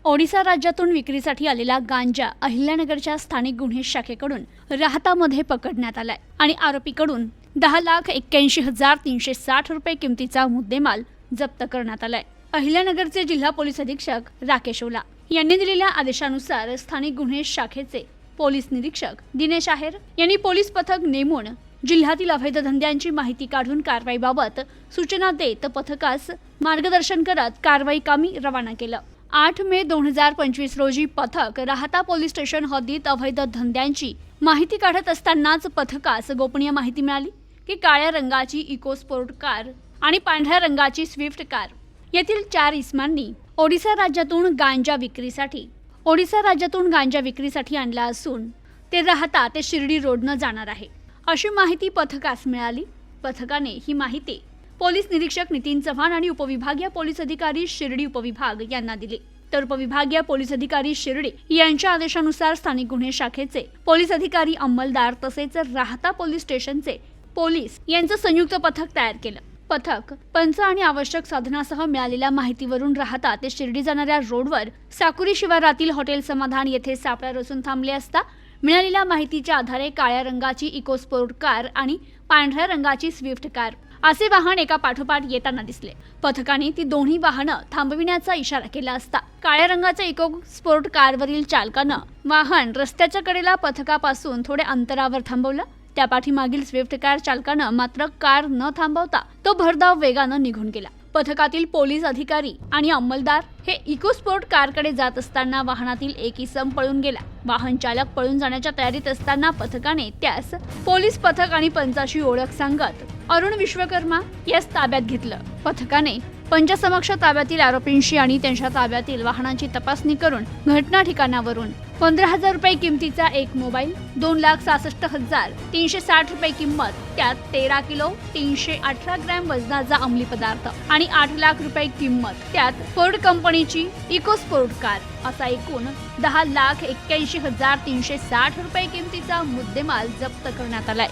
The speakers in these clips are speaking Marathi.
ओडिशा राज्यातून विक्रीसाठी आलेला गांजा अहिल्यानगरच्या स्थानिक गुन्हे शाखेकडून राहतामध्ये पकडण्यात आलाय आणि आरोपीकडून 10,81,360 रुपये किमतीचा मुद्देमाल जप्त करण्यात आलाय। अहिल्यानगरचे जिल्हा पोलीस अधीक्षक राकेश ओला यांनी दिलेल्या आदेशानुसार स्थानिक गुन्हे शाखेचे पोलीस निरीक्षक दिनेश आहेर यांनी पोलीस पथक नेमून जिल्ह्यातील अवैध धंद्यांची माहिती काढून कारवाईबाबत सूचना देत पथकास मार्गदर्शन करत कारवाई कामी रवाना केलं। 8 मे 2025 रोजी पथक राहता पोलीस स्टेशन हद्दीत अवैध धंद्यांची माहिती काढत असतानाच पथकास गोपनीय माहिती मिळाली की काळ्या रंगाची इको स्पोर्ट कार आणि पांढऱ्या रंगाची स्विफ्ट कार येथील 4 इसमांनी ओडिशा राज्यातून गांजा विक्रीसाठी आणला असून ते राहता ते शिर्डी रोडनं जाणार आहे अशी माहिती पथकास मिळाली। पथकाने ही माहिती पोलीस निरीक्षक नितीन चव्हाण आणि उपविभागीय पोलीस अधिकारी शिर्डी उपविभाग यांना दिली। तर उपविभागीय पोलीस अधिकारी शिर्डी यांच्या आदेशानुसार स्थानिक गुन्हे शाखेचे पोलीस अधिकारी अंमलदार तसेच राहता पोलीस स्टेशनचे पोलीस यांचं संयुक्त पथक तयार केलं। पथक पंच आणि आवश्यक साधनासह मिळालेल्या माहितीवरून राहता ते शिर्डी जाणाऱ्या रोडवर साकुरी शिवारातील हॉटेल समाधान येथे सापळा रचून थांबले असता मिळालेल्या माहितीच्या आधारे काळ्या रंगाची इको स्पोर्ट कार आणि पांढऱ्या रंगाची स्विफ्ट कार असे वाहन एका पाठोपाठ येताना दिसले। पथकाने ती दोन्ही वाहनं थांबविण्याचा इशारा केला असता काळ्या रंगाच्या इको स्पोर्ट कारवरील चालकानं वाहन रस्त्याच्या कडेला पथकापासून थोडे अंतरावर थांबवलं। त्या पाठीमागील स्विफ्ट कार चालकानं मात्र कार न थांबवता तो भरधाव वेगानं निघून गेला। पथकातील पोलीस अधिकारी आणि अंमलदार हे इको स्पोर्ट कारकडे जात असताना वाहनातील एक इसम पळून गेला। वाहन चालक पळून जाण्याच्या तयारीत असताना पथकाने त्यास पोलीस पथक आणि पंचाची ओळख सांगत अरुण विश्वकर्मा यास ताब्यात घेतलं। पथकाने पंचासमक्ष ताब्यातील आरोपींशी आणि त्यांच्या ताब्यातील वाहनांची तपासणी करून घटना ठिकाणावरून 15,000 रुपये किमतीचा एक मोबाईल, 2,66,360 रुपये किंमत, त्यात 13 किलो 318 ग्रॅम वजनाचा अंमली पदार्थ आणि 8 लाख रुपये किंमत, त्यात फोर्ड कंपनीची इको स्पोर्ट कार असा एकूण 10,81,360 रुपये किमतीचा मुद्देमाल जप्त करण्यात आलाय।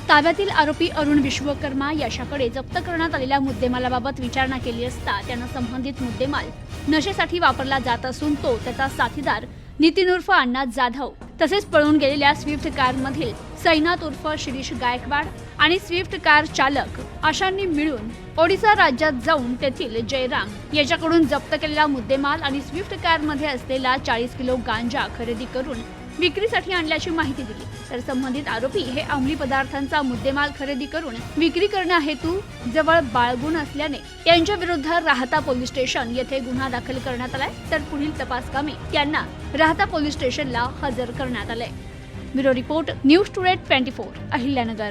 ताब्यातील आरोपी अरुण विश्वकर्मा याच्याकडे जप्त करण्यात आलेल्या मुद्देमालाबाबत विचारणा केली असता त्यानं संबंधित मुद्देमाल नशेसाठी वापरला जात असून तो त्याचा साथीदार नितीन उर्फ अण्णा जाधव तसेच पळून गेलेल्या स्विफ्ट कार मधील सैनात उर्फ शिरीष गायकवाड आणि स्विफ्ट कार चालक अशांनी मिळून ओडिशा राज्यात जाऊन तेथील जयराम याच्याकडून जप्त केलेला मुद्देमाल आणि स्विफ्ट कार मध्ये असलेला 40 किलो गांजा खरेदी करून विक्रीसाठी आणल्याची माहिती दिली। तर संबंधित आरोपी हे अंमली पदार्थांचा मुद्देमाल खरेदी करून विक्री करण्याहेतू जवळ बाळगून असल्याने त्यांच्या विरुद्ध राहता पोलीस स्टेशन येथे गुन्हा दाखल करण्यात आलाय। तर पुढील तपास कामी त्यांना राहता पोलीस स्टेशनला हजर करण्यात आले। Bureau report news today 24 Ahilyanagar.